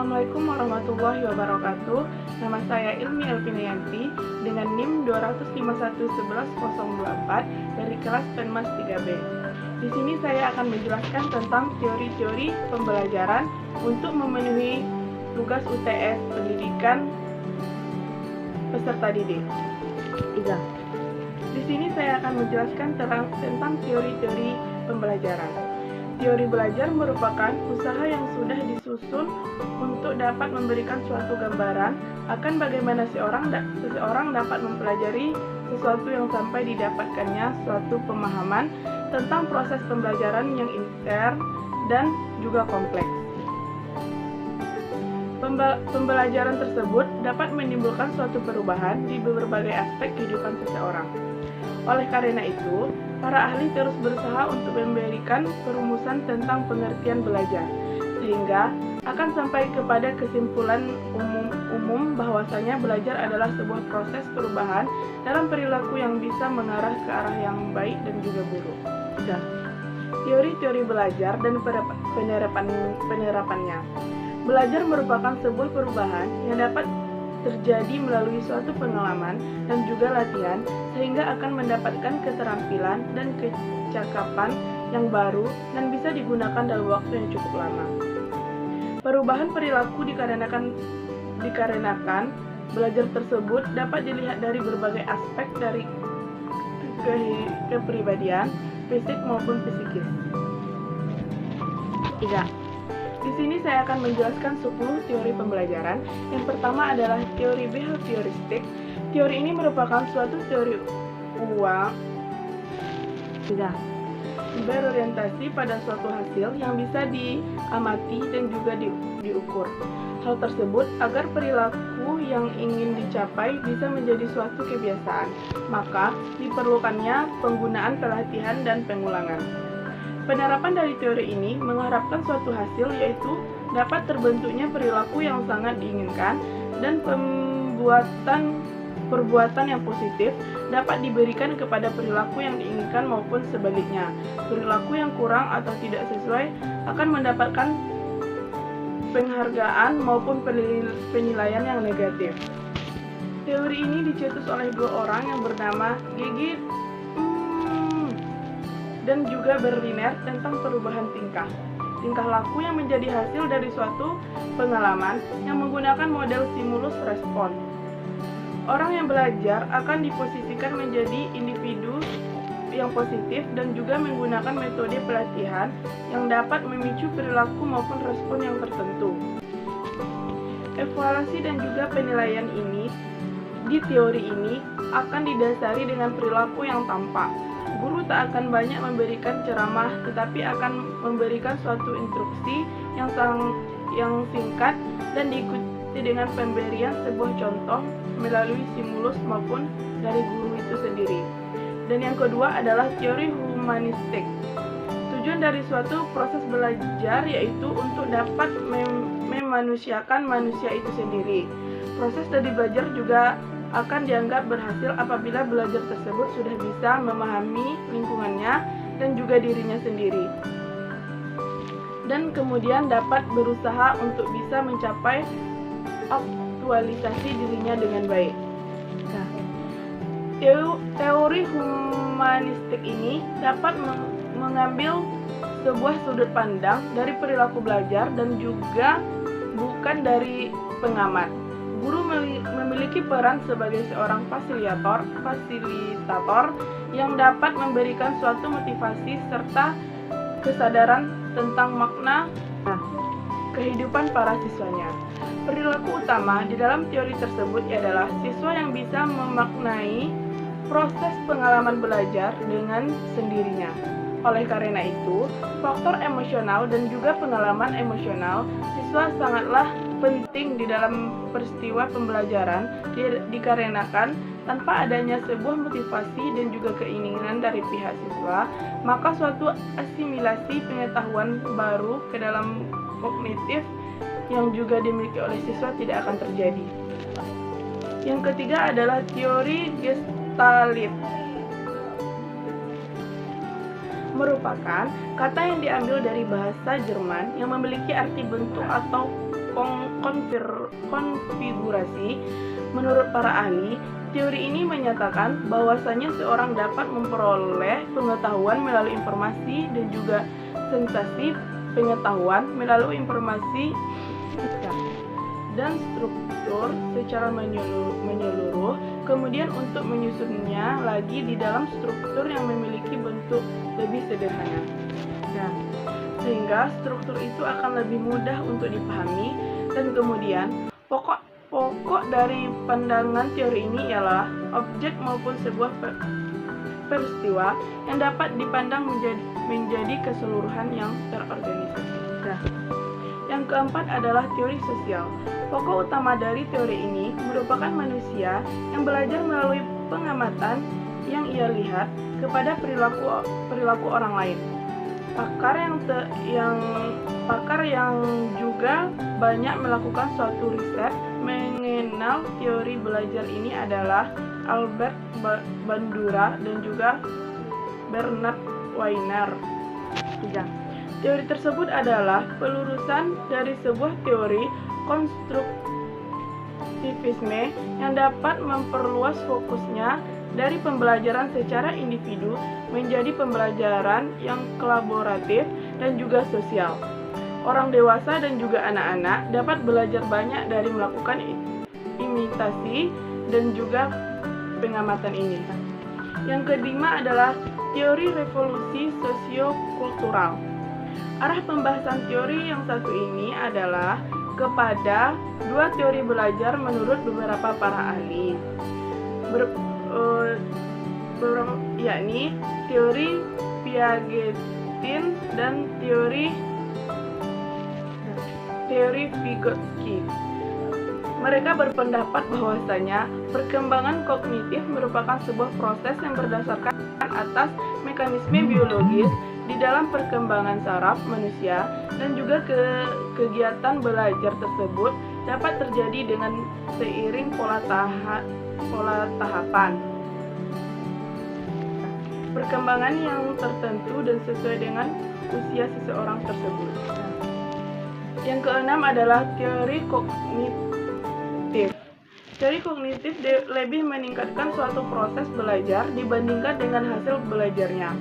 Assalamualaikum warahmatullahi wabarakatuh. Nama saya Ilmi Elvinayanti dengan NIM 2511104 dari kelas Penmas 3B. Di sini saya akan menjelaskan tentang teori-teori pembelajaran untuk memenuhi tugas UTS pendidikan peserta didik. 3. Di sini saya akan menjelaskan tentang teori-teori pembelajaran. Teori belajar merupakan usaha yang sudah disusun untuk dapat memberikan suatu gambaran akan bagaimana seseorang dapat mempelajari sesuatu yang sampai didapatkannya suatu pemahaman tentang proses pembelajaran yang intern dan juga kompleks. Pembelajaran tersebut dapat menimbulkan suatu perubahan di berbagai aspek kehidupan seseorang. Oleh karena itu, para ahli terus berusaha untuk memberikan perumusan tentang pengertian belajar, sehingga akan sampai kepada kesimpulan umum bahwasanya belajar adalah sebuah proses perubahan dalam perilaku yang bisa mengarah ke arah yang baik dan juga buruk. Teori-teori belajar dan penerapannya. Belajar merupakan sebuah perubahan yang dapat terjadi melalui suatu pengalaman dan juga latihan sehingga akan mendapatkan keterampilan dan kecakapan yang baru dan bisa digunakan dalam waktu yang cukup lama. Perubahan perilaku dikarenakan belajar tersebut dapat dilihat dari berbagai aspek dari kepribadian, fisik maupun psikis. 3. Di sini saya akan menjelaskan 10 teori pembelajaran. Yang pertama adalah teori behavioristik. Teori ini merupakan suatu teori berorientasi pada suatu hasil yang bisa diamati dan juga diukur. Hal tersebut agar perilaku yang ingin dicapai bisa menjadi suatu kebiasaan, maka diperlukannya penggunaan pelatihan dan pengulangan. Penerapan dari teori ini mengharapkan suatu hasil, yaitu dapat terbentuknya perilaku yang sangat diinginkan dan perbuatan yang positif dapat diberikan kepada perilaku yang diinginkan maupun sebaliknya. Perilaku yang kurang atau tidak sesuai akan mendapatkan penghargaan maupun penilaian yang negatif. Teori ini dicetus oleh dua orang yang bernama Gigi dan juga Berliner tentang perubahan tingkah laku yang menjadi hasil dari suatu pengalaman yang menggunakan model stimulus respon. Orang yang belajar akan diposisikan menjadi individu yang positif dan juga menggunakan metode pelatihan yang dapat memicu perilaku maupun respon yang tertentu. Evaluasi dan juga penilaian ini di teori ini akan didasari dengan perilaku yang tampak. Guru tak akan banyak memberikan ceramah, tetapi akan memberikan suatu instruksi yang singkat dan diikuti dengan pemberian sebuah contoh melalui stimulus maupun dari guru itu sendiri. Dan yang kedua adalah teori humanistik. Tujuan dari suatu proses belajar yaitu untuk dapat memanusiakan manusia itu sendiri. Proses dari belajar juga akan dianggap berhasil apabila belajar tersebut sudah bisa memahami lingkungannya dan juga dirinya sendiri, dan kemudian dapat berusaha untuk bisa mencapai aktualisasi dirinya dengan baik. Teori humanistik ini dapat mengambil sebuah sudut pandang dari perilaku belajar dan juga bukan dari pengamat. Guru memiliki peran sebagai seorang fasilitator yang dapat memberikan suatu motivasi serta kesadaran tentang makna kehidupan para siswanya. Perilaku utama di dalam teori tersebut adalah siswa yang bisa memaknai proses pengalaman belajar dengan sendirinya. Oleh karena itu, faktor emosional dan juga pengalaman emosional siswa sangatlah penting di dalam peristiwa pembelajaran dikarenakan tanpa adanya sebuah motivasi dan juga keinginan dari pihak siswa, maka suatu asimilasi pengetahuan baru ke dalam kognitif yang juga dimiliki oleh siswa tidak akan terjadi. Yang ketiga adalah teori Gestalt. Merupakan kata yang diambil dari bahasa Jerman yang memiliki arti bentuk atau konfigurasi. Menurut para ahli, teori ini menyatakan bahwasanya seorang dapat memperoleh pengetahuan melalui informasi dan juga sensasi pengetahuan melalui informasi dan struktur secara menyeluruh, kemudian untuk menyusunnya lagi di dalam struktur yang memiliki bentuk lebih sederhana. Nah, sehingga struktur itu akan lebih mudah untuk dipahami, dan kemudian pokok dari pandangan teori ini ialah objek maupun sebuah peristiwa yang dapat dipandang menjadi keseluruhan yang terorganisasi. Nah, yang keempat adalah teori sosial. Pokok utama dari teori ini merupakan manusia yang belajar melalui pengamatan yang ia lihat kepada perilaku orang lain. Pakar yang juga banyak melakukan suatu riset mengenal teori belajar ini adalah Albert Bandura dan juga Bernard Wiener. Teori tersebut adalah pelurusan dari sebuah teori konstruktivisme yang dapat memperluas fokusnya dari pembelajaran secara individu menjadi pembelajaran yang kolaboratif dan juga sosial. Orang dewasa dan juga anak-anak dapat belajar banyak dari melakukan imitasi dan juga pengamatan ini. Yang kelima adalah teori revolusi sosiokultural. Arah pembahasan teori yang satu ini adalah kepada dua teori belajar menurut beberapa para ahli, yakni teori Piagetin dan teori Vygotsky. Mereka berpendapat bahwasanya perkembangan kognitif merupakan sebuah proses yang berdasarkan atas mekanisme biologis di dalam perkembangan saraf manusia, dan juga kegiatan belajar tersebut dapat terjadi dengan seiring pola tahapan perkembangan yang tertentu dan sesuai dengan usia seseorang tersebut. Yang keenam adalah teori kognitif. Teori kognitif lebih meningkatkan suatu proses belajar dibandingkan dengan hasil belajarnya.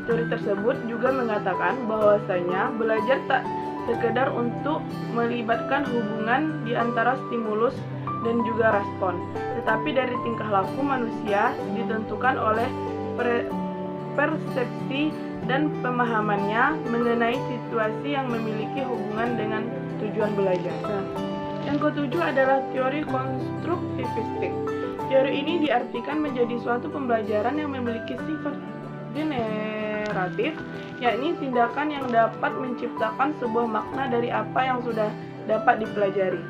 Teori tersebut juga mengatakan bahwasanya belajar tak sekedar untuk melibatkan hubungan di antara stimulus dan juga respon, tetapi dari tingkah laku manusia ditentukan oleh persepsi dan pemahamannya mengenai situasi yang memiliki hubungan dengan tujuan belajar. Nah, yang ketujuh adalah teori konstruktivistik. Teori ini diartikan menjadi suatu pembelajaran yang memiliki sifat generatif, yakni tindakan yang dapat menciptakan sebuah makna dari apa yang sudah dapat dipelajari.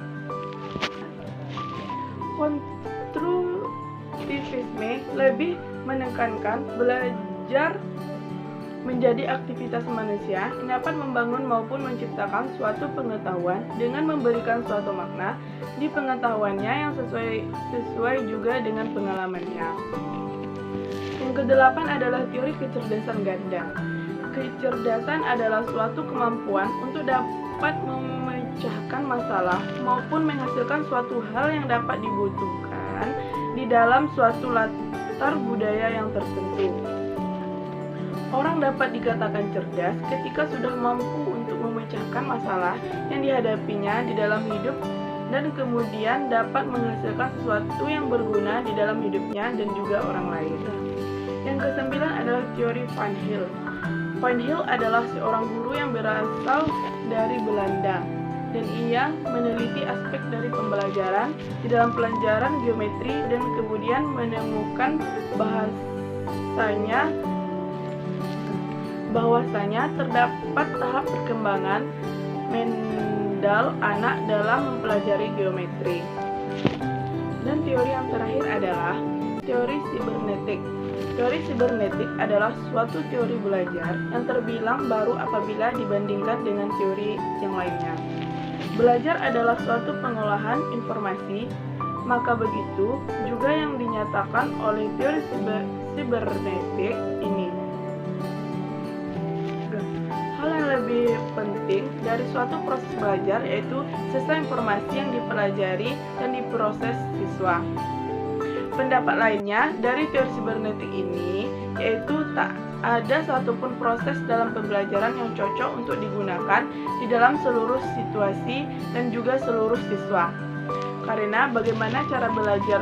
Konstruktivisme lebih menekankan belajar menjadi aktivitas manusia yang dapat membangun maupun menciptakan suatu pengetahuan dengan memberikan suatu makna di pengetahuannya yang sesuai juga dengan pengalamannya. Yang kedelapan adalah teori kecerdasan ganda. Kecerdasan adalah suatu kemampuan untuk dapat memecahkan masalah maupun menghasilkan suatu hal yang dapat dibutuhkan di dalam suatu latar budaya yang tertentu. Orang dapat dikatakan cerdas ketika sudah mampu untuk memecahkan masalah yang dihadapinya di dalam hidup dan kemudian dapat menghasilkan sesuatu yang berguna di dalam hidupnya dan juga orang lain. Yang kesembilan adalah teori Van Hill. Van Hill adalah seorang guru yang berasal dari Belanda, dan ia meneliti aspek dari pembelajaran di dalam pelajaran geometri dan kemudian menemukan bahwasanya terdapat tahap perkembangan mental anak dalam mempelajari geometri. Dan teori yang terakhir adalah teori sibernetik. Teori sibernetik adalah suatu teori belajar yang terbilang baru apabila dibandingkan dengan teori yang lainnya. Belajar adalah suatu pengolahan informasi, maka begitu juga yang dinyatakan oleh teori sibernetik ini. Hal yang lebih penting dari suatu proses belajar yaitu sistem informasi yang dipelajari dan diproses siswa. Pendapat lainnya dari teori sibernetik ini yaitu tak ada satupun proses dalam pembelajaran yang cocok untuk digunakan di dalam seluruh situasi dan juga seluruh siswa. Karena bagaimana cara belajar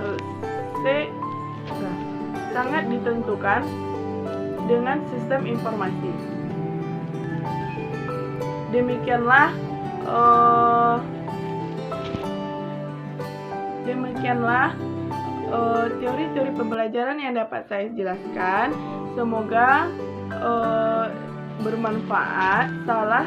sangat ditentukan dengan sistem informasi. Demikianlah teori-teori pembelajaran yang dapat saya jelaskan. Semoga bermanfaat. Salah